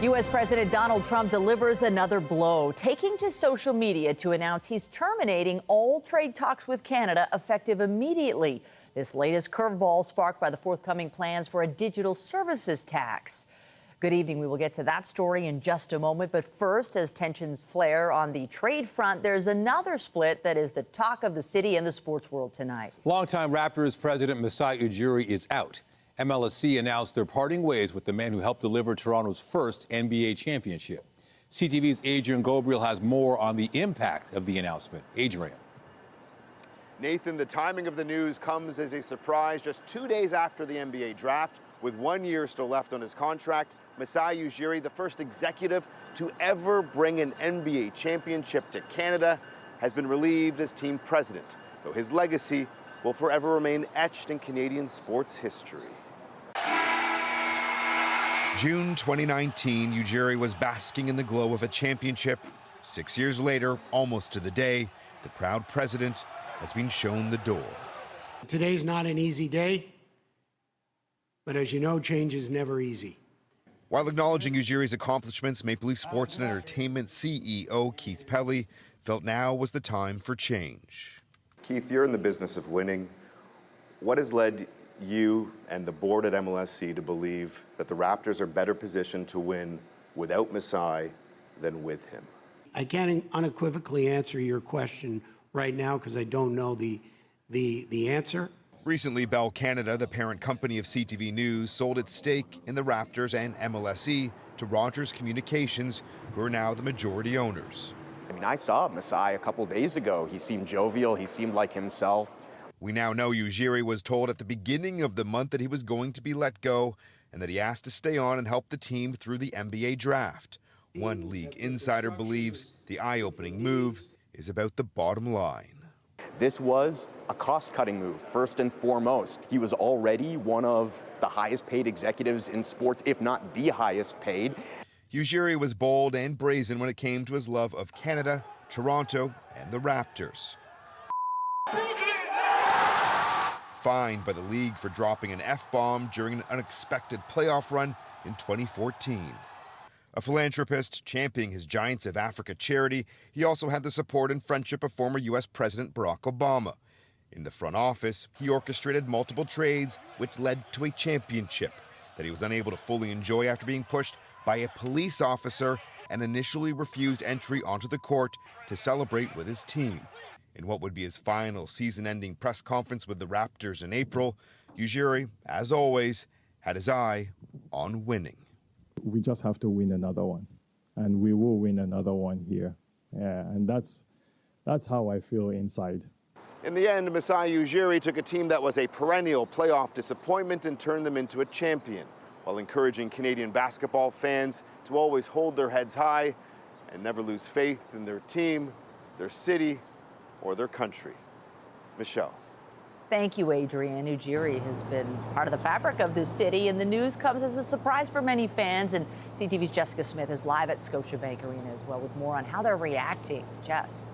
U.S. President Donald Trump delivers another blow, taking to social media to announce he's terminating all trade talks with Canada effective immediately. This latest curveball sparked by the forthcoming plans for a digital services tax. Good evening. We will get to that story in just a moment. But first, as tensions flare on the trade front, there's another split that is the talk of the city and the sports world tonight. Longtime Raptors president Masai Ujiri is out. MLSE announced they're parting ways with the man who helped deliver Toronto's first NBA championship. CTV's Adrian Gobriel has more on the impact of the announcement. Adrian. Nathan, the timing of the news comes as a surprise just 2 days after the NBA draft. With 1 year still left on his contract, Masai Ujiri, the first executive to ever bring an NBA championship to Canada, has been relieved as team president, though his legacy will forever remain etched in Canadian sports history. June 2019, Ujiri was basking in the glow of a championship. 6 years later, almost to the day, the proud president has been shown the door. Today's not an easy day, but as you know, change is never easy. While acknowledging Ujiri's accomplishments, Maple Leaf Sports and Entertainment CEO Keith Pelly felt now was the time for change. Keith, you're in the business of winning. What has led you and the board at MLSE to believe that the Raptors are better positioned to win without Masai than with him? I can't unequivocally answer your question right now because I don't know the answer. Recently, Bell Canada, the parent company of CTV News, sold its stake in the Raptors and MLSE to Rogers Communications, who are now the majority owners. I mean, I saw Masai a couple days ago. He seemed jovial. He seemed like himself. We now know Ujiri was told at the beginning of the month that he was going to be let go and that he asked to stay on and help the team through the NBA draft. One league insider believes the eye-opening move is about the bottom line. This was a cost-cutting move, first and foremost. He was already one of the highest-paid executives in sports, if not the highest-paid. Ujiri was bold and brazen when it came to his love of Canada, Toronto, and the Raptors. Fined by the league for dropping an F-bomb during an unexpected playoff run in 2014. A philanthropist championing his Giants of Africa charity, he also had the support and friendship of former U.S. President Barack Obama. In the front office, he orchestrated multiple trades, which led to a championship that he was unable to fully enjoy after being pushed by a police officer and initially refused entry onto the court to celebrate with his team. In what would be his final season-ending press conference with the Raptors in April, Ujiri, as always, had his eye on winning. We just have to win another one, and we will win another one here. Yeah, and that's how I feel inside. In the end, Masai Ujiri took a team that was a perennial playoff disappointment and turned them into a champion, while encouraging Canadian basketball fans to always hold their heads high and never lose faith in their team, their city, or their country. Michelle. Thank you, Adrian. Ujiri has been part of the fabric of this city, and the news comes as a surprise for many fans. And CTV's Jessica Smith is live at Scotiabank Arena as well with more on how they're reacting. Jess.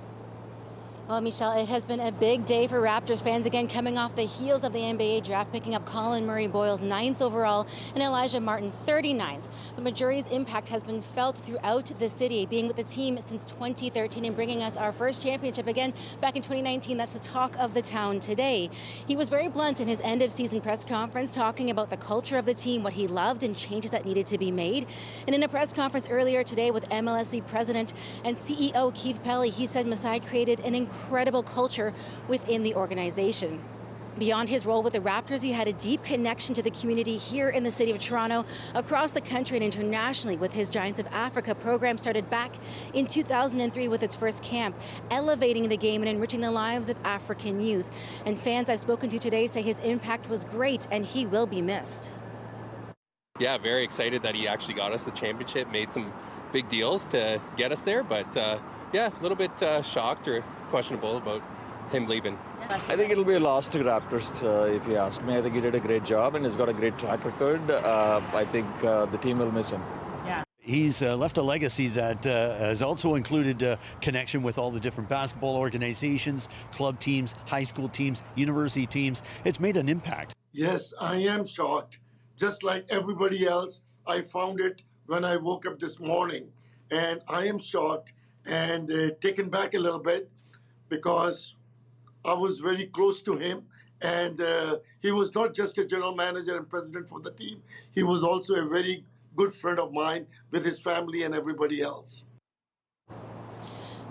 Well, Michelle, it has been a big day for Raptors fans, again, coming off the heels of the NBA draft, picking up Colin Murray-Boyle's 9th overall and Elijah Martin 39th. But Ujiri's impact has been felt throughout the city, being with the team since 2013 and bringing us our first championship again back in 2019. That's the talk of the town today. He was very blunt in his end-of-season press conference, talking about the culture of the team, what he loved, and changes that needed to be made. And in a press conference earlier today with MLSE President and CEO Keith Pelly, he said Masai created an incredible culture within the organization. Beyond his role with the Raptors, he had a deep connection to the community here in the city of Toronto, across the country and internationally, with his Giants of Africa program started back in 2003 with its first camp, elevating the game and enriching the lives of African youth. And fans I've spoken to today say his impact was great and he will be missed. Yeah, very excited that he actually got us the championship, made some big deals to get us there, but yeah, a little bit shocked or questionable about him leaving. I think it'll be a loss to Raptors, if you ask me. I think he did a great job and he's got a great track record. I think the team will miss him. He's left a legacy that has also included connection with all the different basketball organizations, club teams, high school teams, university teams. It's made an impact. Yes, I am shocked. Just like everybody else, I found it when I woke up this morning. And I am shocked and taken back a little bit because I was very close to him. And he was not just a general manager and president for the team. He was also a very good friend of mine with his family and everybody else.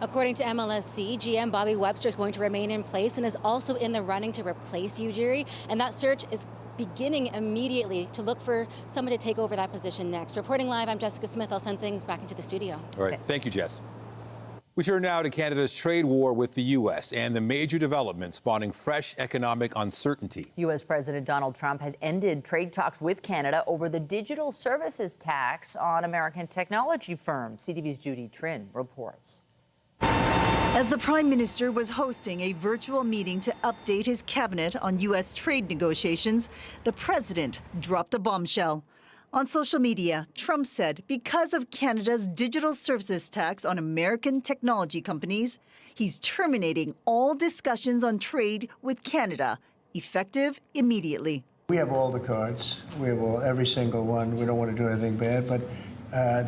According to MLSC, GM Bobby Webster is going to remain in place and is also in the running to replace Ujiri. And that search is beginning immediately to look for someone to take over that position next. Reporting live, I'm Jessica Smith. I'll send things back into the studio. All right. Thank you, Jess. We turn now to Canada's trade war with the U.S. and the major developments spawning fresh economic uncertainty. U.S. President Donald Trump has ended trade talks with Canada over the digital services tax on American technology firms. CTV's Judy Trin reports. As the Prime Minister was hosting a virtual meeting to update his cabinet on U.S. trade negotiations, the President dropped a bombshell. On social media, Trump said because of Canada's digital services tax on American technology companies, he's terminating all discussions on trade with Canada, effective immediately. We have all the cards. We have every single one. We don't want to do anything bad, but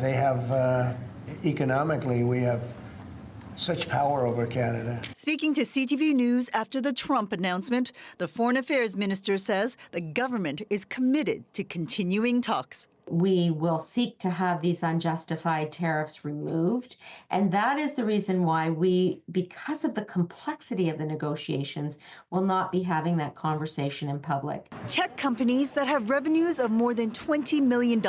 they have, economically, we have such power over Canada. Speaking to CTV News after the Trump announcement, the Foreign Affairs Minister says the government is committed to continuing talks. We will seek to have these unjustified tariffs removed. And that is the reason why we, because of the complexity of the negotiations, will not be having that conversation in public. Tech companies that have revenues of more than $20 million,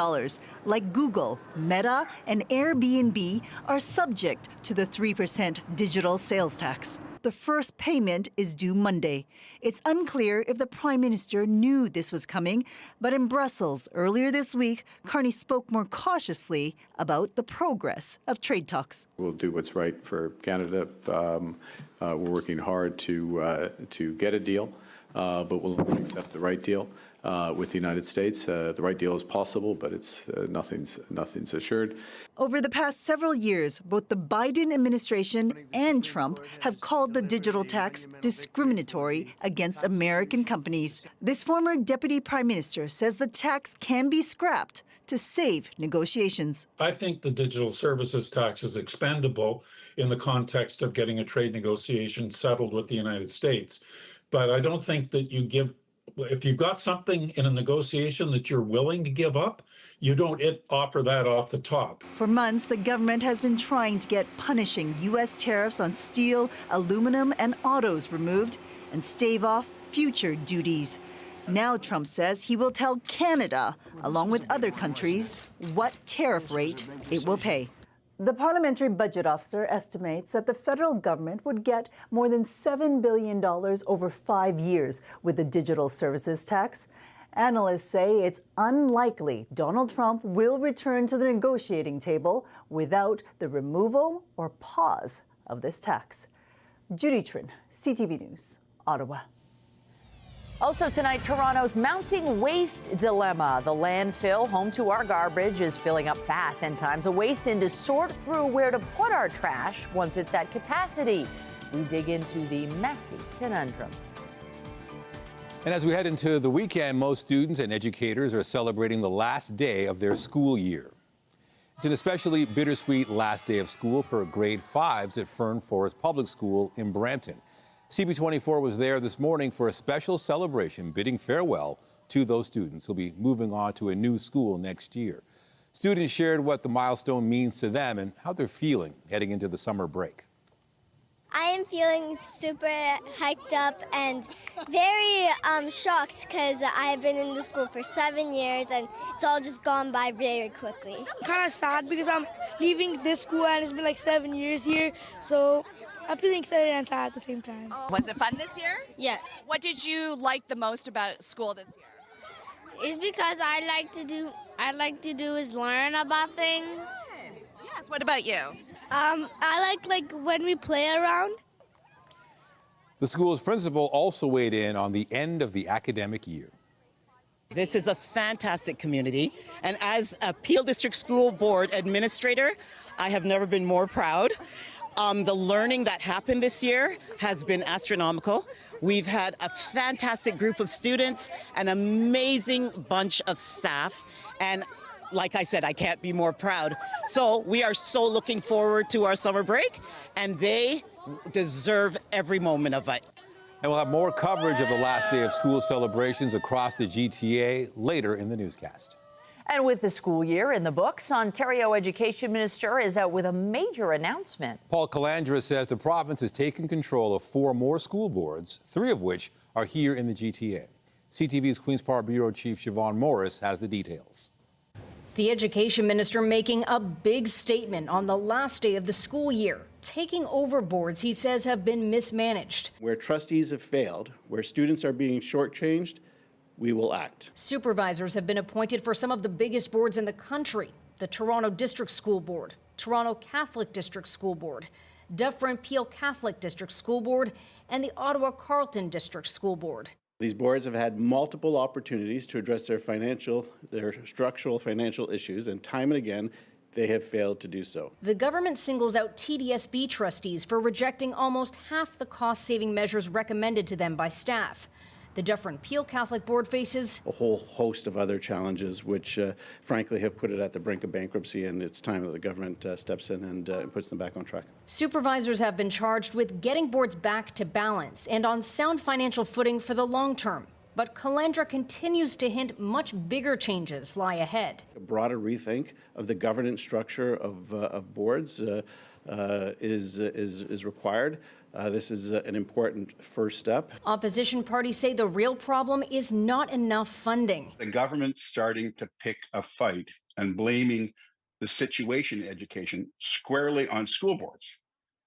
like Google, Meta, and Airbnb, are subject to the 3% digital sales tax. The first payment is due Monday. It's unclear if the Prime Minister knew this was coming, but in Brussels earlier this week, Carney spoke more cautiously about the progress of trade talks. We'll do what's right for Canada. We're working hard to get a deal, but we'll accept the right deal with the United States. The right deal is possible, but it's nothing's assured. Over the past several years, both the Biden administration and Trump have called the digital tax discriminatory against American companies. This former deputy prime minister says the tax can be scrapped to save negotiations. I think the digital services tax is expendable in the context of getting a trade negotiation settled with the United States. But I don't think that if you've got something in a negotiation that you're willing to give up, you don't offer that off the top. For months, the government has been trying to get punishing U.S. tariffs on steel, aluminum, and autos removed and stave off future duties. Now Trump says he will tell Canada, along with other countries, what tariff rate it will pay. The Parliamentary Budget Officer estimates that the federal government would get more than $7 billion over 5 years with the digital services tax. Analysts say it's unlikely Donald Trump will return to the negotiating table without the removal or pause of this tax. Judy Trin, CTV News, Ottawa. Also tonight, Toronto's mounting waste dilemma. The landfill, home to our garbage, is filling up fast, and time's a wasting to sort through where to put our trash once it's at capacity. We dig into the messy conundrum. And as we head into the weekend, most students and educators are celebrating the last day of their school year. It's an especially bittersweet last day of school for grade 5s at Fern Forest Public School in Brampton. CP24 was there this morning for a special celebration, bidding farewell to those students who'll be moving on to a new school next year. Students shared what the milestone means to them and how they're feeling heading into the summer break. I am feeling super hyped up and very shocked because I have been in the school for 7 years and it's all just gone by very quickly. I'm kind of sad because I'm leaving this school and it's been like 7 years here, so I'm feeling excited and sad at the same time. Was it fun this year? Yes. What did you like the most about school this year? It's because I like to do is learn about things. Yes. What about you? I like when we play around. The school's principal also weighed in on the end of the academic year. This is a fantastic community, and as a Peel District School Board Administrator, I have never been more proud. The learning that happened this year has been astronomical. We've had a fantastic group of students, an amazing bunch of staff, and like I said, I can't be more proud. So we are so looking forward to our summer break, and they deserve every moment of it. And we'll have more coverage of the last day of school celebrations across the GTA later in the newscast. And with the school year in the books, Ontario Education Minister is out with a major announcement. Paul Calandra says the province has taken control of 4 more school boards, 3 of which are here in the GTA. CTV's Queen's Park Bureau Chief Siobhan Morris has the details. The Education Minister making a big statement on the last day of the school year, taking over boards he says have been mismanaged. Where trustees have failed, where students are being shortchanged, we will act. Supervisors have been appointed for some of the biggest boards in the country: the Toronto District School Board, Toronto Catholic District School Board, Dufferin-Peel Catholic District School Board, and the Ottawa Carleton District School Board. These boards have had multiple opportunities to address their structural financial issues, and time and again, they have failed to do so. The government singles out TDSB trustees for rejecting almost half the cost-saving measures recommended to them by staff. The Dufferin-Peel Catholic Board faces a whole host of other challenges, which frankly have put it at the brink of bankruptcy, and it's time that the government steps in and puts them back on track. Supervisors have been charged with getting boards back to balance and on sound financial footing for the long term. But Calandra continues to hint much bigger changes lie ahead. A broader rethink of the governance structure of boards is required. This is an important first step. Opposition parties say the real problem is not enough funding. The government's starting to pick a fight and blaming the situation in education squarely on school boards.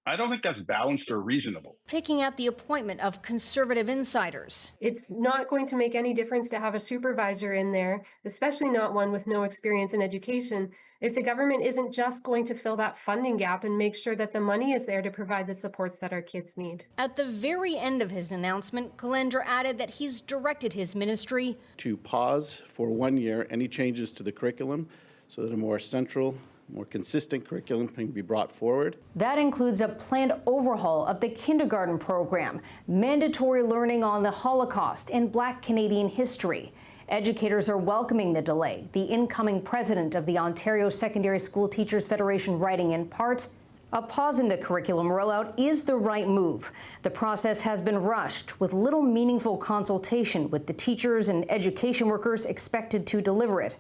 I don't think that's balanced or reasonable. Picking at the appointment of conservative insiders. It's not going to make any difference to have a supervisor in there, especially not one with no experience in education, if the government isn't just going to fill that funding gap and make sure that the money is there to provide the supports that our kids need. At the very end of his announcement, Calandra added that he's directed his ministry to pause for 1 year any changes to the curriculum so that a more central, more consistent curriculum can be brought forward. That includes a planned overhaul of the kindergarten program, mandatory learning on the Holocaust and Black Canadian history. Educators are welcoming the delay, the incoming president of the Ontario Secondary School Teachers Federation writing in part, a pause in the curriculum rollout is the right move. The process has been rushed with little meaningful consultation with the teachers and education workers expected to deliver it.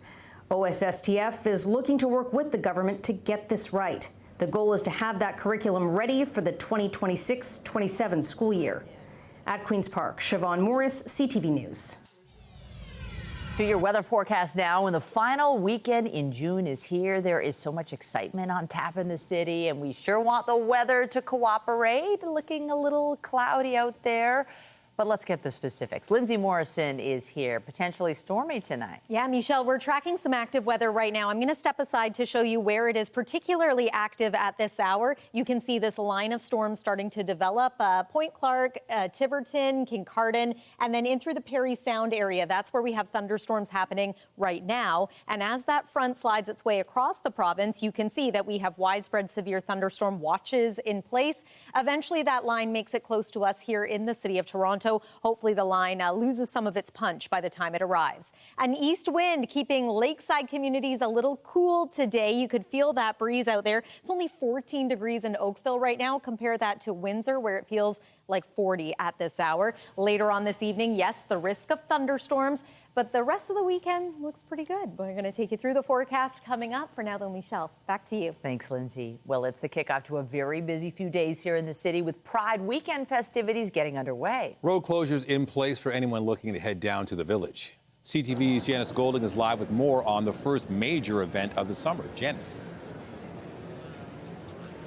OSSTF is looking to work with the government to get this right. The goal is to have that curriculum ready for the 2026-27 school year. At Queen's Park, Siobhan Morris, CTV News. To your weather forecast now, when the final weekend in June is here, there is so much excitement on tap in the city, and we sure want the weather to cooperate. Looking a little cloudy out there. But let's get the specifics. Lindsay Morrison is here, potentially stormy tonight. Yeah, Michelle, we're tracking some active weather right now. I'm going to step aside to show you where it is particularly active at this hour. You can see this line of storms starting to develop. Point Clark, Tiverton, Kincardine, and then in through the Parry Sound area. That's where we have thunderstorms happening right now. And as that front slides its way across the province, you can see that we have widespread severe thunderstorm watches in place. Eventually, that line makes it close to us here in the city of Toronto. Hopefully the line loses some of its punch by the time it arrives. An east wind keeping lakeside communities a little cool today. You could feel that breeze out there. It's only 14 degrees in Oakville right now. Compare that to Windsor, where it feels like 40 at this hour. Later on this evening, yes, the risk of thunderstorms, but the rest of the weekend looks pretty good. We're going to take you through the forecast coming up. For now, though, Michelle, back to you. Thanks, Lindsay. Well, it's the kickoff to a very busy few days here in the city with Pride weekend festivities getting underway. Road closures in place for anyone looking to head down to the Village. CTV's Janice Golding is live with more on the first major event of the summer. Janice.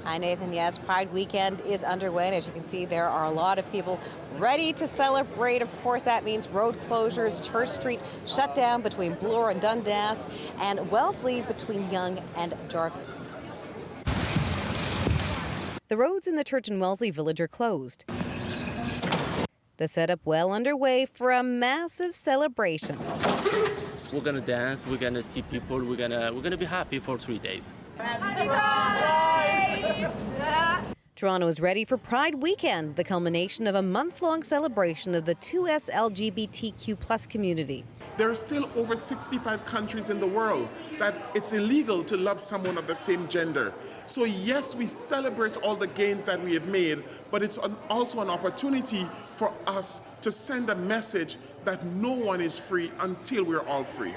Hi, Nathan. Yes, Pride weekend is underway, and as you can see, there are a lot of people ready to celebrate. Of course, that means road closures, Church Street shut down between Bloor and Dundas, and Wellesley between Yonge and Jarvis. The roads in the Church and Wellesley Village are closed. The setup well underway for a massive celebration. We're gonna dance, we're gonna see people, we're gonna be happy for 3 days. Toronto is ready for Pride Weekend, the culmination of a month-long celebration of the 2S LGBTQ+ community. There are still over 65 countries in the world that it's illegal to love someone of the same gender. So yes, we celebrate all the gains that we have made, but it's also an opportunity for us to send a message that no one is free until we're all free.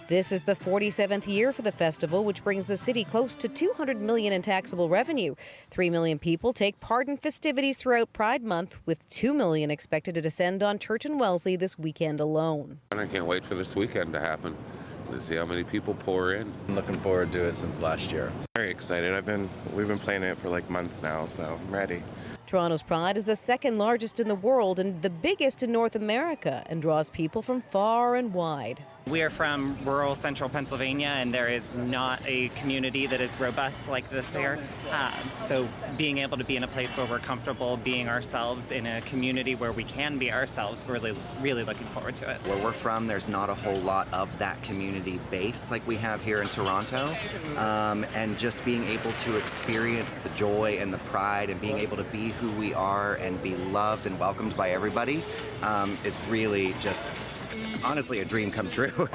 This is the 47th year for the festival, which brings the city close to $200 million in taxable revenue. 3 million people take part in festivities throughout Pride Month, with 2 million expected to descend on Church and Wellesley this weekend alone. I can't wait for this weekend to happen, to see how many people pour in. I'm looking forward to it since last year. Very excited. We've been planning it for like months now, so I'm ready. Toronto's Pride is the second largest in the world and the biggest in North America, and draws people from far and wide. We are from rural central Pennsylvania, and there is not a community that is robust like this here. So being able to be in a place where we're comfortable being ourselves in a community where we can be ourselves, we're really looking forward to it. Where we're from, there's not a whole lot of that community base like we have here in Toronto. And just being able to experience the joy and the pride and being able to be who we are and be loved and welcomed by everybody is really just honestly a dream come true.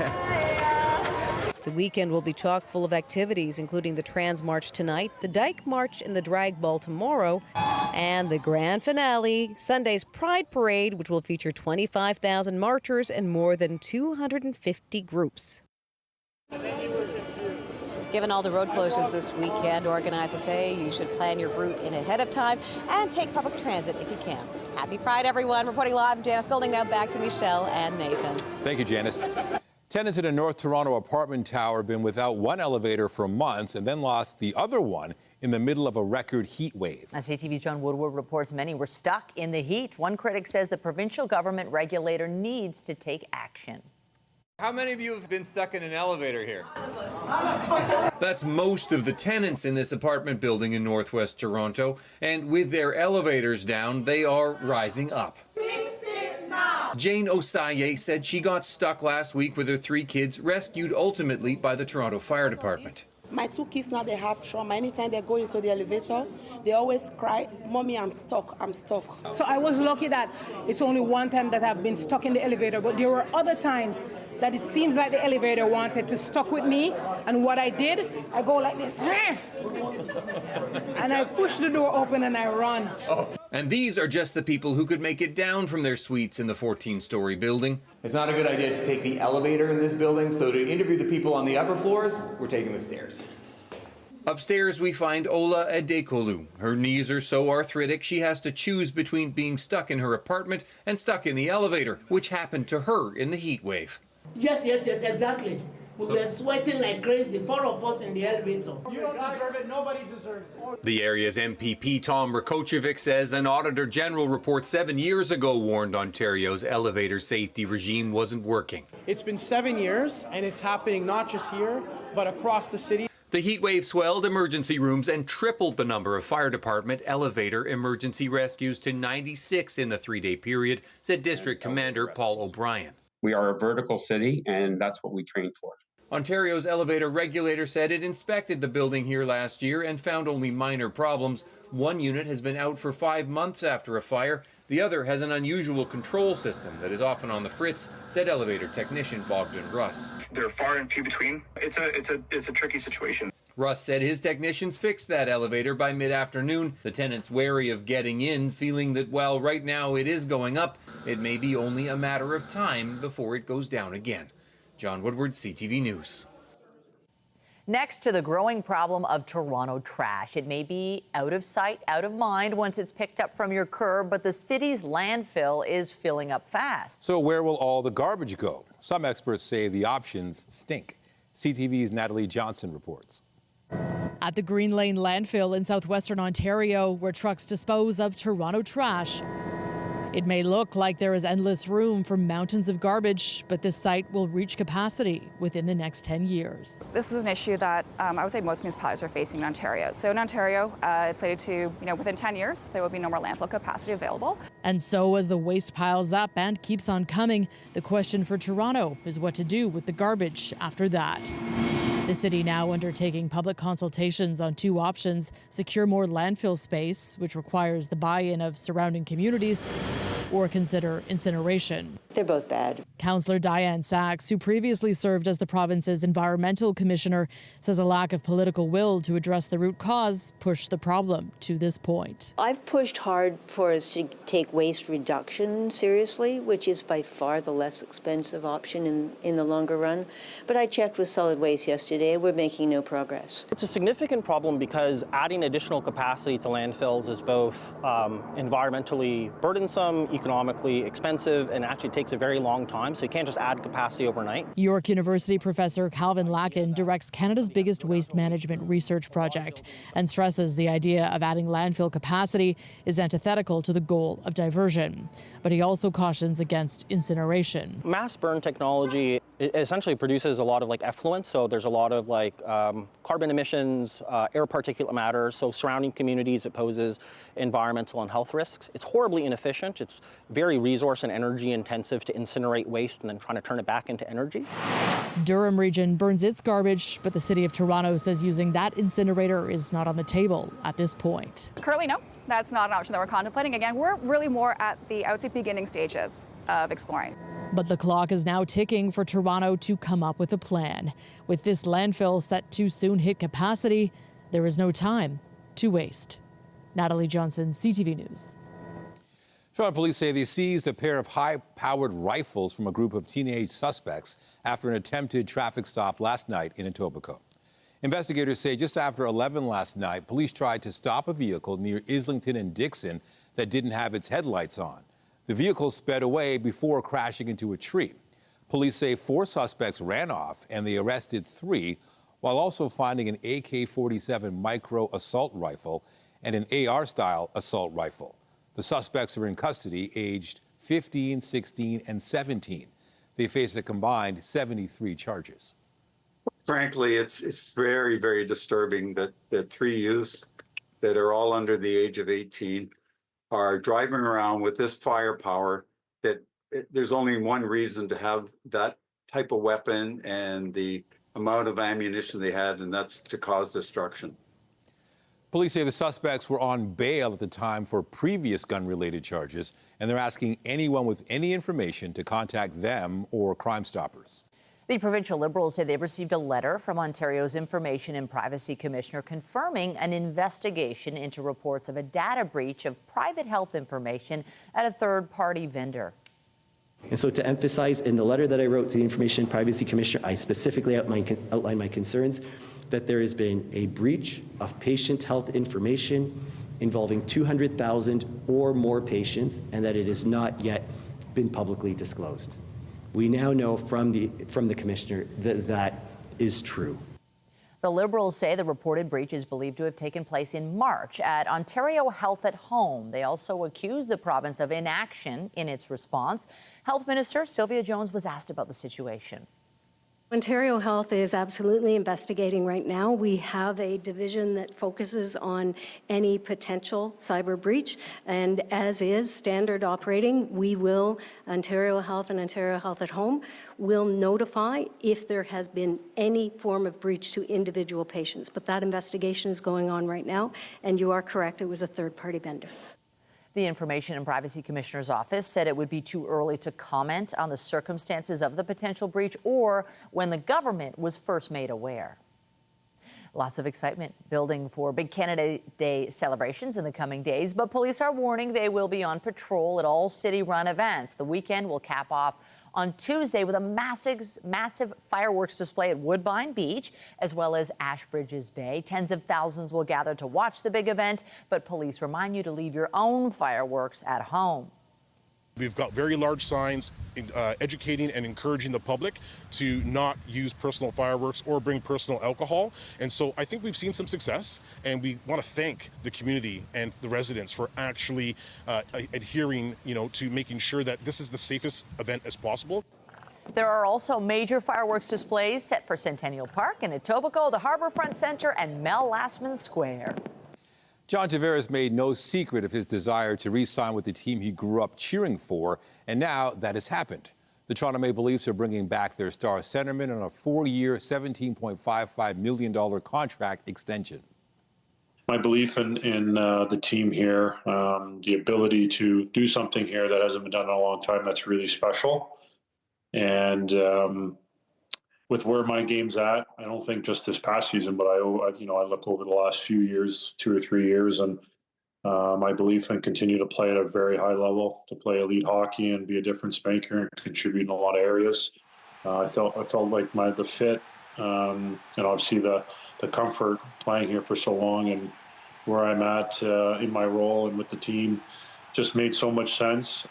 The weekend will be chock full of activities, including the Trans March tonight, the Dyke March and the Drag Ball tomorrow, and the grand finale, Sunday's Pride Parade, which will feature 25,000 marchers and more than 250 groups. Given all the road closures this weekend, organizers say you should plan your route in ahead of time and take public transit if you can. Happy Pride, everyone. Reporting live, Janice Golding. Now back to Michelle and Nathan. Thank you, Janice. Tenants in a North Toronto apartment tower have been without one elevator for months and then lost the other one in the middle of a record heat wave. As CTV's John Woodward reports, many were stuck in the heat. One critic says the provincial government regulator needs to take action. How many of you have been stuck in an elevator here? That's most of the tenants in this apartment building in northwest Toronto, and with their elevators down, they are rising up. Jane Osaye said she got stuck last week with her 3 kids, rescued ultimately by the Toronto Fire Department. My 2 kids now, they have trauma. Anytime they go into the elevator, they always cry, "Mommy, I'm stuck, I'm stuck." So I was lucky that it's only one time that I've been stuck in the elevator, but there were other times that it seems like the elevator wanted to stuck with me, and what I did, I go like this, and I push the door open and I run. Oh. And these are just the people who could make it down from their suites in the 14-story building. It's not a good idea to take the elevator in this building, so to interview the people on the upper floors, we're taking the stairs. Upstairs, we find Ola Adekolu. Her knees are so arthritic, she has to choose between being stuck in her apartment and stuck in the elevator, which happened to her in the heat wave. Yes, exactly. We were sweating like crazy, 4 of us in the elevator. You don't deserve it, nobody deserves it. The area's MPP Tom Rakocevic says an Auditor General report 7 years ago warned Ontario's elevator safety regime wasn't working. It's been 7 years, and it's happening not just here, but across the city. The heat wave swelled emergency rooms and tripled the number of fire department elevator emergency rescues to 96 in the 3-day period, said District Commander Paul O'Brien. We are a vertical city, and that's what we train for. Ontario's elevator regulator said it inspected the building here last year and found only minor problems. One unit has been out for 5 months after a fire. The other has an unusual control system that is often on the fritz, said elevator technician Bogdan Russ. They're far and few between. It's a tricky situation. Russ said his technicians fixed that elevator by mid-afternoon. The tenants wary of getting in, feeling that while right now it is going up, it may be only a matter of time before it goes down again. John Woodward, CTV News. Next to the growing problem of Toronto trash. It may be out of sight, out of mind once it's picked up from your curb, but the city's landfill is filling up fast. So where will all the garbage go? Some experts say the options stink. CTV's Natalie Johnson reports. At the Green Lane landfill in southwestern Ontario, where trucks dispose of Toronto trash, it may look like there is endless room for mountains of garbage, but this site will reach capacity within the next 10 years. This is an issue that I would say most municipalities are facing in Ontario. So in Ontario, it's slated to, within 10 years, there will be no more landfill capacity available. And so as the waste piles up and keeps on coming, the question for Toronto is what to do with the garbage after that. The city now undertaking public consultations on two options: secure more landfill space, which requires the buy-in of surrounding communities, or consider incineration. They're both bad. Councillor Diane Sachs, who previously served as the province's environmental commissioner, says a lack of political will to address the root cause pushed the problem to this point. I've pushed hard for us to take waste reduction seriously, which is by far the less expensive option in the longer run. But I checked with solid waste yesterday. We're making no progress. It's a significant problem because adding additional capacity to landfills is both environmentally burdensome, economically expensive, and actually takes a very long time. So you can't just add capacity overnight. York University professor Calvin Lacken directs Canada's biggest waste management research project and stresses the idea of adding landfill capacity is antithetical to the goal of diversion. But he also cautions against incineration. Mass burn technology essentially produces a lot of effluent. So there's a lot of carbon emissions, air particulate matter. So surrounding communities, it poses environmental and health risks. It's horribly inefficient. It's very resource and energy intensive to incinerate waste and then trying to turn it back into energy. Durham Region burns its garbage, but the City of Toronto says using that incinerator is not on the table at this point. Currently, no, that's not an option that we're contemplating. Again, we're really more at the, I would say, beginning stages of exploring. But the clock is now ticking for Toronto to come up with a plan. With this landfill set to soon hit capacity, there is no time to waste. Natalie Johnson, CTV News. Toronto police say they seized a pair of high-powered rifles from a group of teenage suspects after an attempted traffic stop last night in Etobicoke. Investigators say just after 11 last night, police tried to stop a vehicle near Islington and Dixon that didn't have its headlights on. The vehicle sped away before crashing into a tree. Police say 4 suspects ran off and they arrested 3, while also finding an AK-47 micro assault rifle and an AR-style assault rifle. The suspects are in custody, aged 15, 16, and 17. They face a combined 73 charges. Frankly, it's very, very disturbing that 3 youths that are all under the age of 18 are driving around with this firepower. There's only one reason to have that type of weapon and the amount of ammunition they had, and that's to cause destruction. Police say the suspects were on bail at the time for previous gun-related charges, and they're asking anyone with any information to contact them or Crime Stoppers. The provincial Liberals say they've received a letter from Ontario's Information and Privacy Commissioner confirming an investigation into reports of a data breach of private health information at a third-party vendor. And so to emphasize, in the letter that I wrote to the Information and Privacy Commissioner, I specifically outlined my concerns that there has been a breach of patient health information involving 200,000 or more patients, and that it has not yet been publicly disclosed. We now know from the Commissioner that that is true. The Liberals say the reported breach is believed to have taken place in March at Ontario Health at Home. They also accuse the province of inaction in its response. Health Minister Sylvia Jones was asked about the situation. Ontario Health is absolutely investigating right now. We have a division that focuses on any potential cyber breach, and as is standard operating, we will, Ontario Health and Ontario Health at Home, will notify if there has been any form of breach to individual patients. But that investigation is going on right now, and you are correct, it was a third-party vendor. The Information and Privacy Commissioner's office said it would be too early to comment on the circumstances of the potential breach or when the government was first made aware. Lots of excitement building for Big Canada Day celebrations in the coming days, but police are warning they will be on patrol at all city-run events. The weekend will cap off on Tuesday with a massive fireworks display at Woodbine Beach, as well as Ashbridges Bay. Tens of thousands will gather to watch the big event, but police remind you to leave your own fireworks at home. We've got very large signs educating and encouraging the public to not use personal fireworks or bring personal alcohol. And so I think we've seen some success, and we want to thank the community and the residents for actually adhering, to making sure that this is the safest event as possible. There are also major fireworks displays set for Centennial Park in Etobicoke, the Harbourfront Centre, and Mel Lastman Square. John Tavares made no secret of his desire to re-sign with the team he grew up cheering for, and now that has happened. The Toronto Maple Leafs are bringing back their star centerman on a 4-year, $17.55 million contract extension. My belief in the team here, the ability to do something here that hasn't been done in a long time, that's really special. And with where my game's at, I don't think just this past season, but I look over the last few years, 2 or 3 years, and my belief in continue to play at a very high level, to play elite hockey and be a difference maker and contribute in a lot of areas. I felt like the fit, and obviously the comfort playing here for so long and where I'm at in my role and with the team just made so much sense.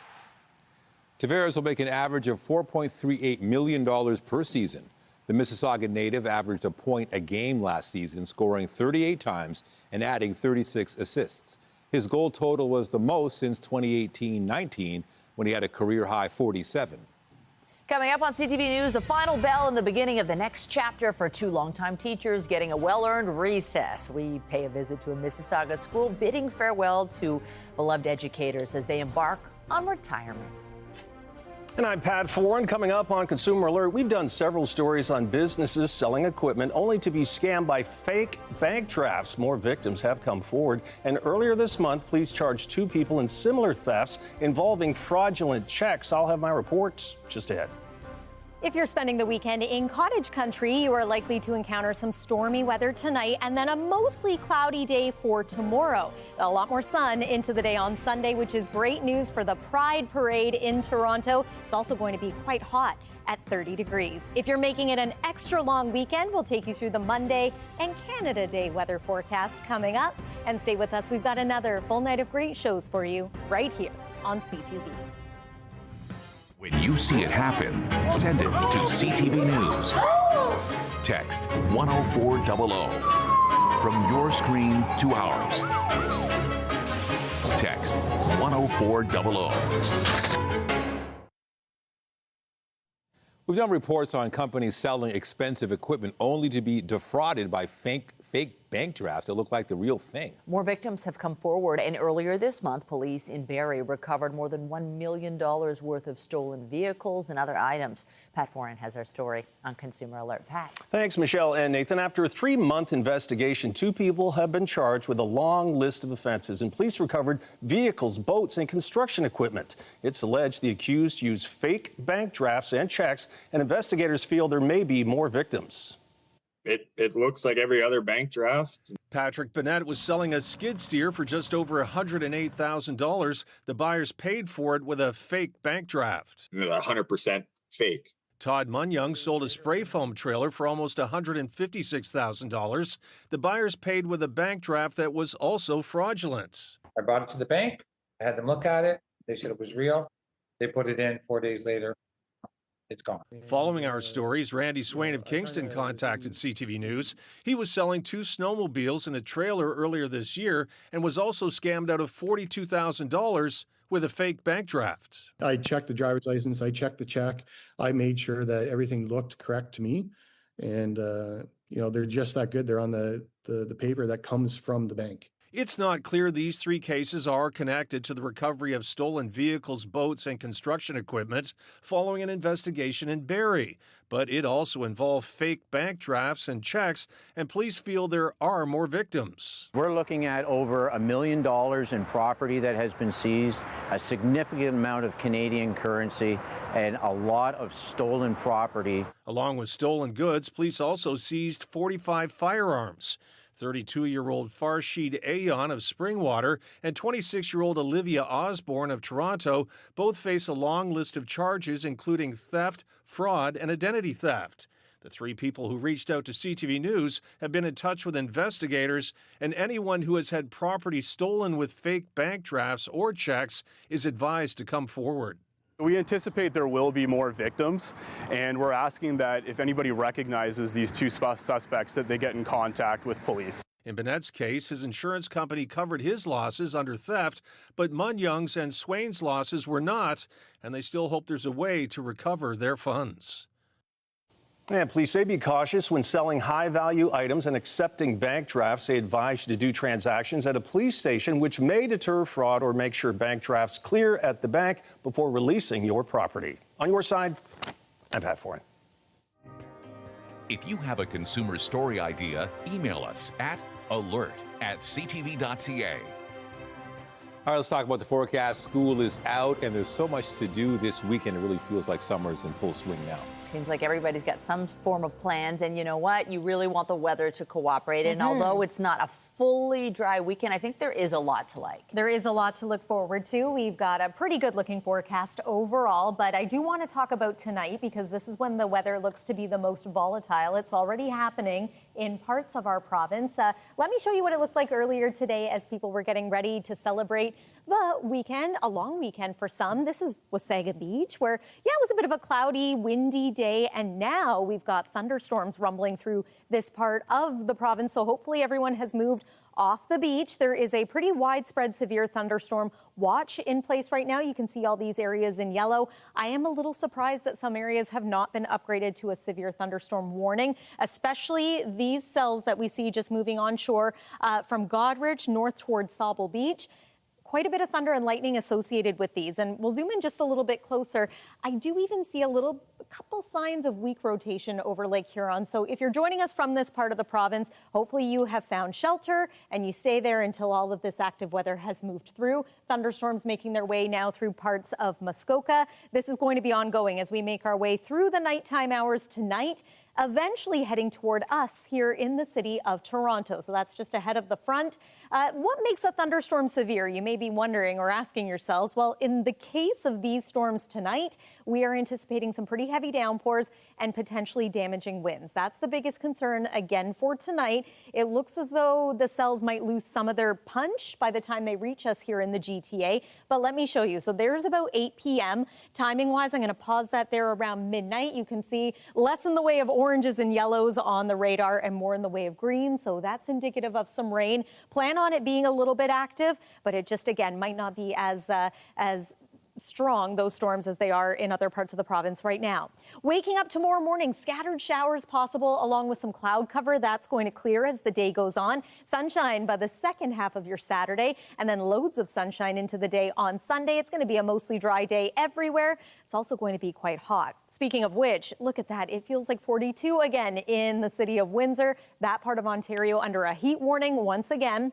Tavares will make an average of $4.38 million per season. The Mississauga native averaged a point a game last season, scoring 38 times and adding 36 assists. His goal total was the most since 2018-19, when he had a career-high 47. Coming up on CTV News, the final bell and the beginning of the next chapter for 2 longtime teachers getting a well-earned recess. We pay a visit to a Mississauga school, bidding farewell to beloved educators as they embark on retirement. And I'm Pat Foran. Coming up on Consumer Alert, we've done several stories on businesses selling equipment only to be scammed by fake bank drafts. More victims have come forward. And earlier this month, police charged 2 people in similar thefts involving fraudulent checks. I'll have my reports just ahead. If you're spending the weekend in cottage country, you are likely to encounter some stormy weather tonight and then a mostly cloudy day for tomorrow. A lot more sun into the day on Sunday, which is great news for the Pride Parade in Toronto. It's also going to be quite hot at 30 degrees. If you're making it an extra long weekend, we'll take you through the Monday and Canada Day weather forecast coming up. And stay with us. We've got another full night of great shows for you right here on CTV. When you see it happen, send it to CTV News. Text 10400 from your screen to ours. Text 10400. We've done reports on companies selling expensive equipment only to be defrauded by fake bank drafts that look like the real thing. More victims have come forward, and earlier this month, police in Barrie recovered more than $1 million worth of stolen vehicles and other items. Pat Foran has our story on Consumer Alert. Pat. Thanks, Michelle and Nathan. After a 3-month investigation, 2 people have been charged with a long list of offenses, and police recovered vehicles, boats, and construction equipment. It's alleged the accused used fake bank drafts and checks, and investigators feel there may be more victims. It looks like every other bank draft. Patrick Bennett was selling a skid steer for just over $108,000. The buyers paid for it with a fake bank draft. 100% fake. Todd Munyoung sold a spray foam trailer for almost $156,000. The buyers paid with a bank draft that was also fraudulent. I brought it to the bank. I had them look at it. They said it was real. They put it in 4 days later. It's gone. Following our stories, Randy Swain of Kingston contacted CTV News. He was selling 2 snowmobiles and a trailer earlier this year and was also scammed out of $42,000 with a fake bank draft. I checked the driver's license. I checked the check. I made sure that everything looked correct to me. And, they're just that good. They're on the paper that comes from the bank. It's not clear these 3 cases are connected to the recovery of stolen vehicles, boats, and construction equipment following an investigation in Barrie. But it also involved fake bank drafts and checks, and police feel there are more victims. We're looking at over $1 million in property that has been seized, a significant amount of Canadian currency, and a lot of stolen property. Along with stolen goods, police also seized 45 firearms. 32-year-old Farshid Ayon of Springwater and 26-year-old Olivia Osborne of Toronto both face a long list of charges, including theft, fraud, and identity theft. The 3 people who reached out to CTV News have been in touch with investigators, and anyone who has had property stolen with fake bank drafts or checks is advised to come forward. We anticipate there will be more victims, and we're asking that if anybody recognizes these 2 suspects, that they get in contact with police. In Bennett's case, his insurance company covered his losses under theft, but Munyoung's and Swain's losses were not, and they still hope there's a way to recover their funds. And police say be cautious when selling high-value items and accepting bank drafts. They advise you to do transactions at a police station, which may deter fraud, or make sure bank drafts clear at the bank before releasing your property. On your side, I'm Pat Foran. If you have a consumer story idea, email us at alert@ctv.ca. All right, let's talk about the forecast. School is out, and there's so much to do this weekend. It really feels like summer's in full swing now. Seems like everybody's got some form of plans, and you know what? You really want the weather to cooperate. And although it's not a fully dry weekend, I think there is a lot to like. There is a lot to look forward to. We've got a pretty good looking forecast overall, but I do want to talk about tonight because this is when the weather looks to be the most volatile. It's already happening in parts of our province. Let me show you what it looked like earlier today as people were getting ready to celebrate the weekend, a long weekend for some. This is Wasaga Beach, where, yeah, it was a bit of a cloudy, windy day, and now we've got thunderstorms rumbling through this part of the province, so hopefully everyone has moved off the beach. There is a pretty widespread severe thunderstorm watch in place right now. You can see all these areas in yellow. I am a little surprised that some areas have not been upgraded to a severe thunderstorm warning, especially these cells that we see just moving onshore from Godrich north towards Sauble Beach. Quite a bit of thunder and lightning associated with these. And we'll zoom in just a little bit closer. I do even see a couple signs of weak rotation over Lake Huron. So if you're joining us from this part of the province, hopefully you have found shelter and you stay there until all of this active weather has moved through. Thunderstorms making their way now through parts of Muskoka. This is going to be ongoing as we make our way through the nighttime hours tonight, eventually heading toward us here in the city of Toronto. So that's just ahead of the front. What makes a thunderstorm severe? You may be wondering or asking yourselves. Well, in the case of these storms tonight, we are anticipating some pretty heavy downpours and potentially damaging winds. That's the biggest concern again for tonight. It looks as though the cells might lose some of their punch by the time they reach us here in the GTA. But let me show you. So there's about 8 p.m. Timing wise, I'm going to pause that there around midnight. You can see less in the way of oranges and yellows on the radar and more in the way of green. So that's indicative of some rain. Plan on it being a little bit active, but it just, again, might not be as strong, those storms, as they are in other parts of the province right now. Waking up tomorrow morning, scattered showers possible along with some cloud cover. That's going to clear as the day goes on. Sunshine by the second half of your Saturday, and then loads of sunshine into the day on Sunday. It's going to be a mostly dry day everywhere. It's also going to be quite hot. Speaking of which, look at that. It feels like 42 again in the city of Windsor. That part of Ontario under a heat warning once again.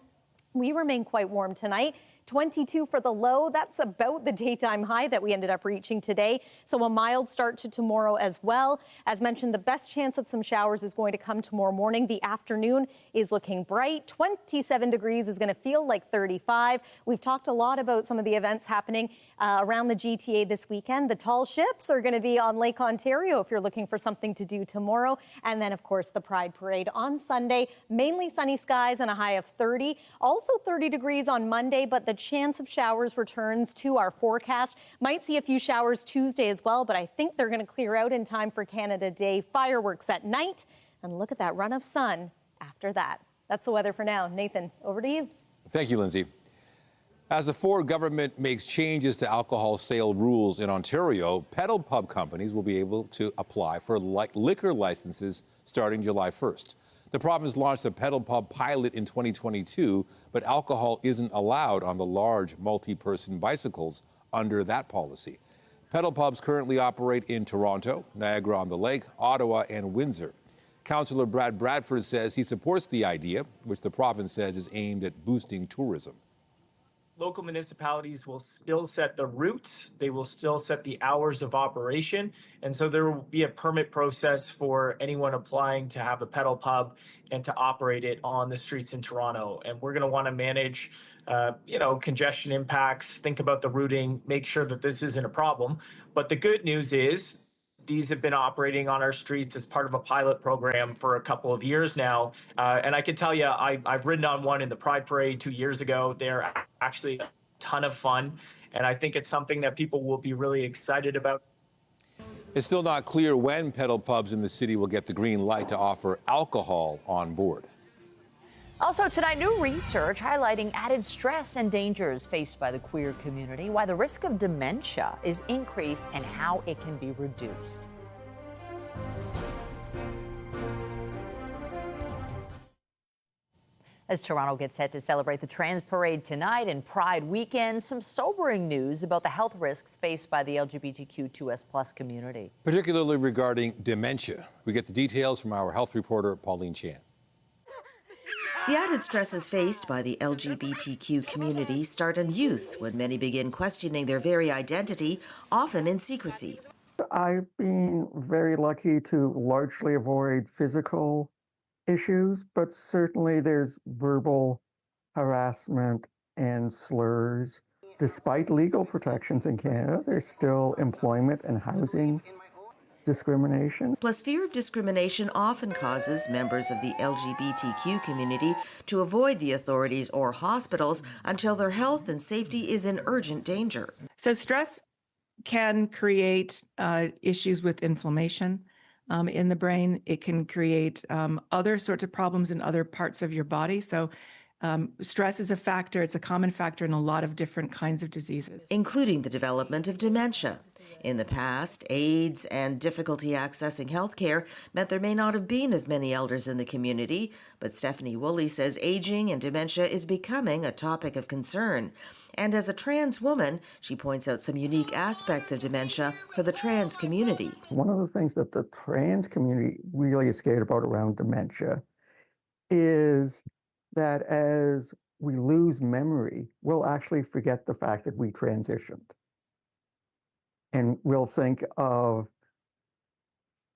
We remain quite warm tonight. 22 for the low. That's about the daytime high that we ended up reaching today. So a mild start to tomorrow as well. As mentioned, the best chance of some showers is going to come tomorrow morning. The afternoon is looking bright. 27 degrees is going to feel like 35. We've talked a lot about some of the events happening around the GTA this weekend. The tall ships are going to be on Lake Ontario if you're looking for something to do tomorrow. And then, of course, the Pride Parade on Sunday. Mainly sunny skies and a high of 30. Also 30 degrees on Monday, but the chance of showers returns to our forecast. Might see a few showers Tuesday as well, but I think they're going to clear out in time for Canada Day fireworks at night. And look at that run of sun after that. That's the weather for now. Nathan, over to you. Thank you, Lindsay. As the Ford government makes changes to alcohol sale rules in Ontario, pedal pub companies will be able to apply for liquor licenses starting July 1st. The province launched a pedal pub pilot in 2022, but alcohol isn't allowed on the large multi-person bicycles under that policy. Pedal pubs currently operate in Toronto, Niagara-on-the-Lake, Ottawa, and Windsor. Councillor Brad Bradford says he supports the idea, which the province says is aimed at boosting tourism. Local municipalities will still set the routes, they will still set the hours of operation, and so there will be a permit process for anyone applying to have a pedal pub and to operate it on the streets in Toronto. And we're going to want to manage, congestion impacts, think about the routing, make sure that this isn't a problem. But the good news is these have been operating on our streets as part of a pilot program for a couple of years now. And I can tell you, I've ridden on one in the Pride Parade 2 years ago. They're actually a ton of fun. And I think it's something that people will be really excited about. It's still not clear when pedal pubs in the city will get the green light to offer alcohol on board. Also tonight, new research highlighting added stress and dangers faced by the queer community, why the risk of dementia is increased, and how it can be reduced. As Toronto gets set to celebrate the Trans Parade tonight and Pride weekend, some sobering news about the health risks faced by the LGBTQ2S+ community. Particularly regarding dementia. We get the details from our health reporter, Pauline Chan. The added stresses faced by the LGBTQ community start in youth, when many begin questioning their very identity, often in secrecy. I've been very lucky to largely avoid physical issues, but certainly there's verbal harassment and slurs. Despite legal protections in Canada, there's still employment and housing discrimination. Plus, fear of discrimination often causes members of the LGBTQ community to avoid the authorities or hospitals until their health and safety is in urgent danger. So stress can create issues with inflammation in the brain. It can create other sorts of problems in other parts of your body. So stress is a factor. It's a common factor in a lot of different kinds of diseases, including the development of dementia. In the past, AIDS and difficulty accessing health care meant there may not have been as many elders in the community, but Stephanie Woolley says aging and dementia is becoming a topic of concern. And as a trans woman, she points out some unique aspects of dementia for the trans community. One of the things that the trans community really is scared about around dementia is that as we lose memory, we'll actually forget the fact that we transitioned. And we'll think of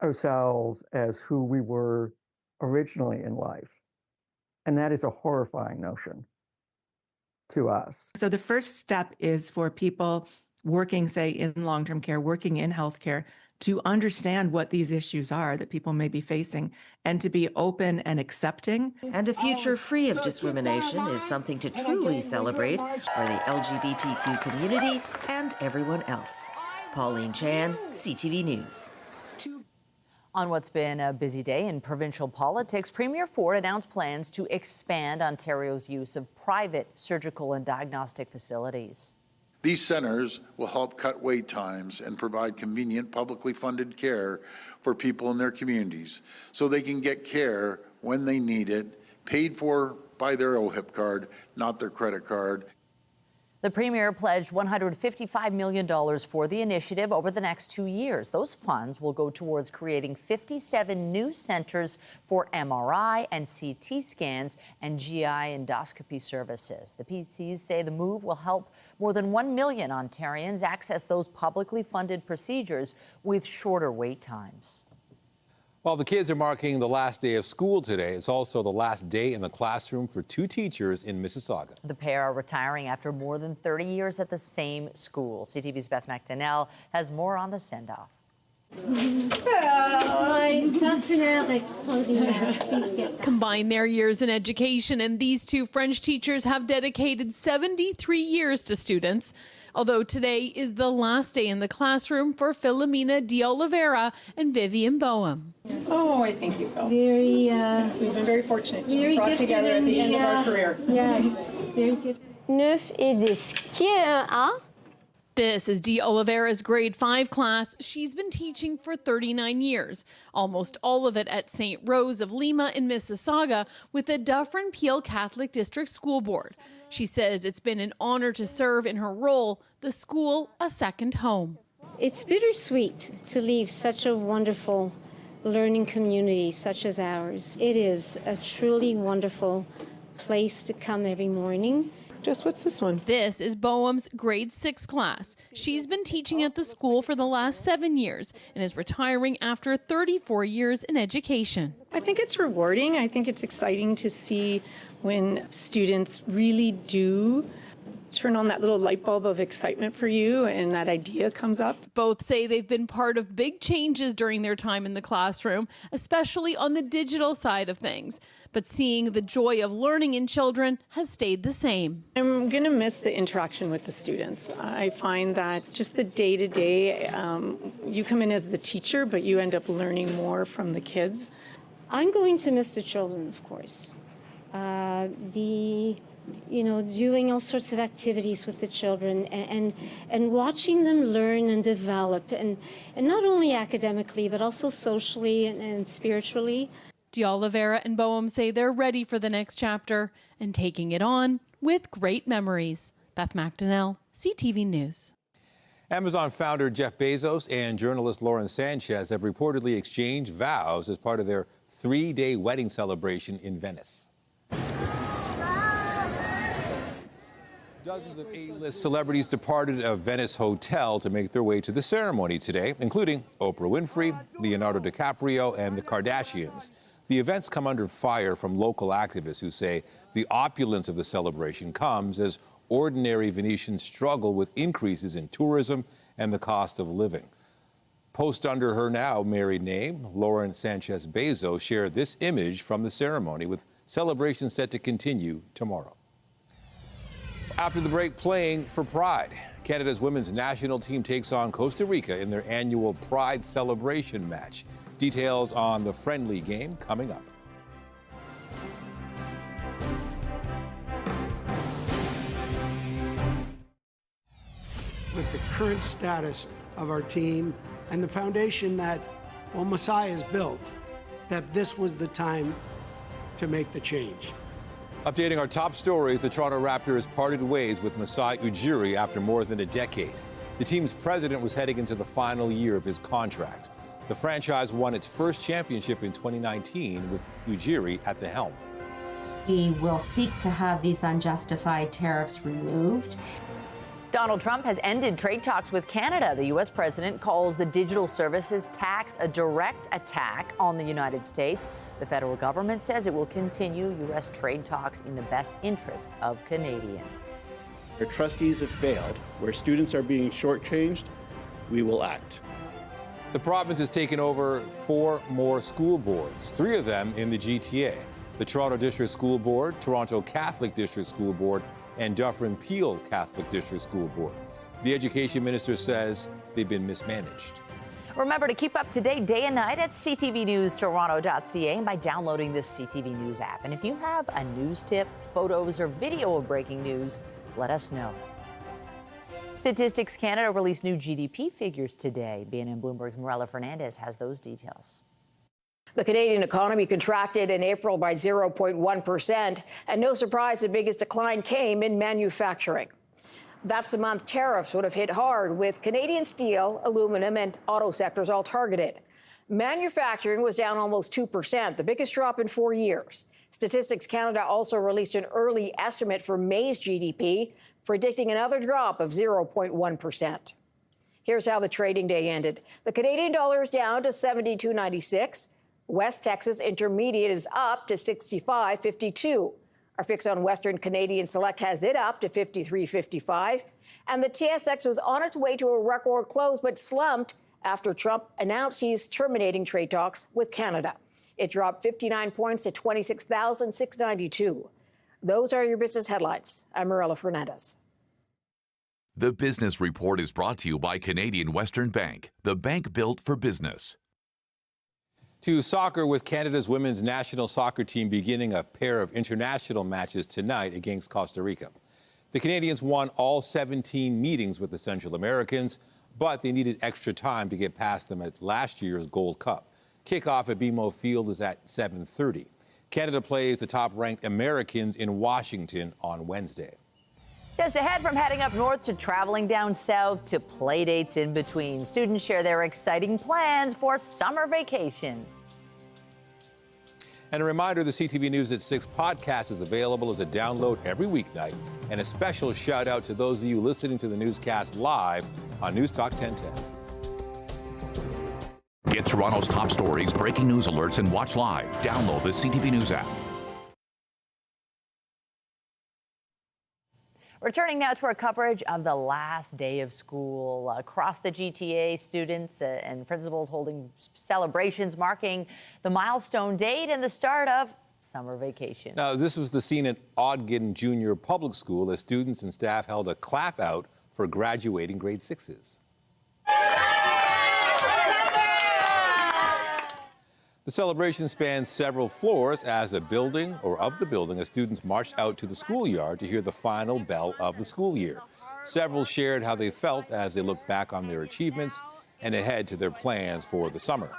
ourselves as who we were originally in life. And that is a horrifying notion to us. So the first step is for people working, say, in long-term care, working in healthcare, to understand what these issues are that people may be facing and to be open and accepting. And a future free of discrimination is something to truly celebrate for the LGBTQ community and everyone else. Pauline Chan, CTV News. On what's been a busy day in provincial politics, Premier Ford announced plans to expand Ontario's use of private surgical and diagnostic facilities. These centers will help cut wait times and provide convenient publicly funded care for people in their communities so they can get care when they need it, paid for by their OHIP card, not their credit card. The Premier pledged $155 million for the initiative over the next 2 years. Those funds will go towards creating 57 new centers for MRI and CT scans and GI endoscopy services. The PCs say the move will help more than 1 million Ontarians access those publicly funded procedures with shorter wait times. While the kids are marking the last day of school today, it's also the last day in the classroom for 2 teachers in Mississauga. The pair are retiring after more than 30 years at the same school. CTV's Beth McDonnell has more on the send-off. Combine their years in education, and these 2 French teachers have dedicated 73 years to students. Although today is the last day in the classroom for Philomena de Oliveira and Vivian Boehm. Oh, I thank you, Phil. We've been very fortunate to be brought together at the end of our career. Yes, very good. 9 et 10. Qui est un A? This is de Oliveira's grade 5 class. She's been teaching for 39 years, almost all of it at St. Rose of Lima in Mississauga with the Dufferin Peel Catholic District School Board. She says it's been an honor to serve in her role, the school a second home. It's bittersweet to leave such a wonderful learning community such as ours. It is a truly wonderful place to come every morning. Just what's this one? This is Boehm's grade 6 class. She's been teaching at the school for the last 7 years and is retiring after 34 years in education. I think it's rewarding. I think it's exciting to see when students really do turn on that little light bulb of excitement for you and that idea comes up. Both say they've been part of big changes during their time in the classroom, especially on the digital side of things. But seeing the joy of learning in children has stayed the same. I'm going to miss the interaction with the students. I find that just the day-to-day, you come in as the teacher, but you end up learning more from the kids. I'm going to miss the children, of course. Doing all sorts of activities with the children and watching them learn and develop, and not only academically, but also socially and spiritually. D'Oliveira and Boehm say they're ready for the next chapter and taking it on with great memories. Beth McDonnell, CTV News. Amazon founder Jeff Bezos and journalist Lauren Sanchez have reportedly exchanged vows as part of their 3-day wedding celebration in Venice. Dozens of A-list celebrities departed a Venice hotel to make their way to the ceremony today, including Oprah Winfrey, Leonardo DiCaprio, and the Kardashians. The events come under fire from local activists who say the opulence of the celebration comes as ordinary Venetians struggle with increases in tourism and the cost of living. Post under her now married name, Lauren Sanchez Bezos shared this image from the ceremony, with celebrations set to continue tomorrow. After the break, playing for pride. Canada's women's national team takes on Costa Rica in their annual Pride celebration match. Details on the friendly game coming up. With the current status of our team and the foundation that, well, Masai has built, that this was the time to make the change. Updating our top stories, the Toronto Raptors parted ways with Masai Ujiri after more than a decade. The team's president was heading into the final year of his contract. The franchise won its first championship in 2019 with Ujiri at the helm. He will seek to have these unjustified tariffs removed. Donald Trump has ended trade talks with Canada. The U.S. president calls the digital services tax a direct attack on the United States. The federal government says it will continue U.S. trade talks in the best interest of Canadians. Where trustees have failed, where students are being shortchanged, we will act. The province has taken over 4 more school boards, 3 of them in the GTA. The Toronto District School Board, Toronto Catholic District School Board, and Dufferin-Peel Catholic District School Board. The education minister says they've been mismanaged. Remember to keep up to date day and night at ctvnewstoronto.ca and by downloading this CTV News app. And if you have a news tip, photos, or video of breaking news, let us know. Statistics Canada released new GDP figures today. BNN Bloomberg's Morella Fernandez has those details. The Canadian economy contracted in April by 0.1%, and no surprise, the biggest decline came in manufacturing. That's the month tariffs would have hit hard, with Canadian steel, aluminum, and auto sectors all targeted. Manufacturing was down almost 2%, the biggest drop in 4 years. Statistics Canada also released an early estimate for May's GDP, predicting another drop of 0.1%. Here's how the trading day ended. The Canadian dollar is down to 72.96. West Texas Intermediate is up to 65.52. Our fix on Western Canadian Select has it up to 53.55. And the TSX was on its way to a record close, but slumped after Trump announced he's terminating trade talks with Canada. It dropped 59 points to 26,692. Those are your business headlines. I'm Morella Fernandez. The Business Report is brought to you by Canadian Western Bank, the bank built for business. To soccer, with Canada's women's national soccer team beginning a pair of international matches tonight against Costa Rica. The Canadians won all 17 meetings with the Central Americans, but they needed extra time to get past them at last year's Gold Cup. Kickoff at BMO Field is at 7:30. Canada plays the top-ranked Americans in Washington on Wednesday. Just ahead, from heading up north to traveling down south to play dates in between, students share their exciting plans for summer vacation. And a reminder, the CTV News at 6 podcast is available as a download every weeknight. And a special shout out to those of you listening to the newscast live on News Talk 1010. Get Toronto's top stories, breaking news alerts, and watch live. Download the CTV News app. Returning now to our coverage of the last day of school. Across the GTA, students and principals holding celebrations marking the milestone date and the start of summer vacation. Now, this was the scene at Ogden Junior Public School as students and staff held a clap out for graduating grade 6s. The celebration spans several floors as the building, as students marched out to the schoolyard to hear the final bell of the school year. Several shared how they felt as they looked back on their achievements and ahead to their plans for the summer.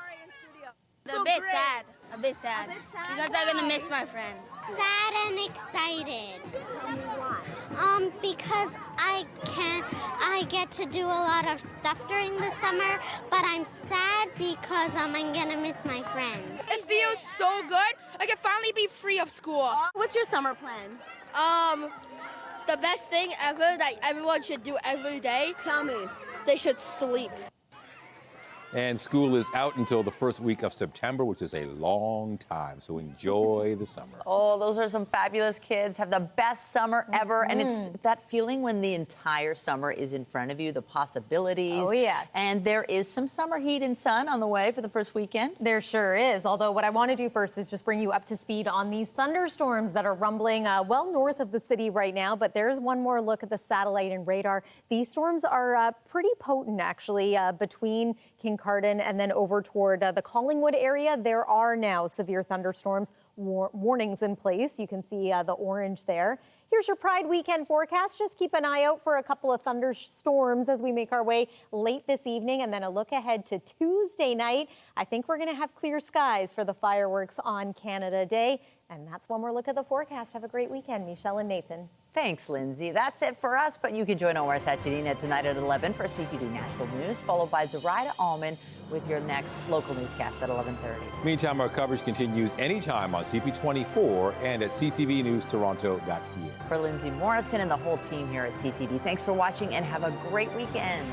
A bit sad, A bit sad. Because I'm gonna miss my friend. Sad and excited. Because I get to do a lot of stuff during the summer, but I'm sad because I'm gonna miss my friends. It feels so good. I can finally be free of school. What's your summer plan? The best thing ever that everyone should do every day. Tell me. They should sleep. And school is out until the first week of September, which is a long time. So enjoy the summer. Oh, those are some fabulous kids. Have the best summer ever. And it's that feeling when the entire summer is in front of you, the possibilities. Oh, yeah. And there is some summer heat and sun on the way for the first weekend. There sure is. Although what I want to do first is just bring you up to speed on these thunderstorms that are rumbling well north of the city right now. But there's one more look at the satellite and radar. These storms are pretty potent, actually, between Kincardine and then over toward the Collingwood area. There are now severe thunderstorms warnings in place. You can see the orange there. Here's your Pride weekend forecast. Just keep an eye out for a couple of thunderstorms as we make our way late this evening, and then a look ahead to Tuesday night. I think we're going to have clear skies for the fireworks on Canada Day. And that's one more look at the forecast. Have a great weekend, Michelle and Nathan. Thanks, Lindsay. That's it for us, but you can join Omar Sachedina tonight at 11 for CTV National News, followed by Zoraida Allman with your next local newscast at 11:30. Meantime, our coverage continues anytime on CP24 and at ctvnewstoronto.ca. For Lindsay Morrison and the whole team here at CTV, thanks for watching and have a great weekend.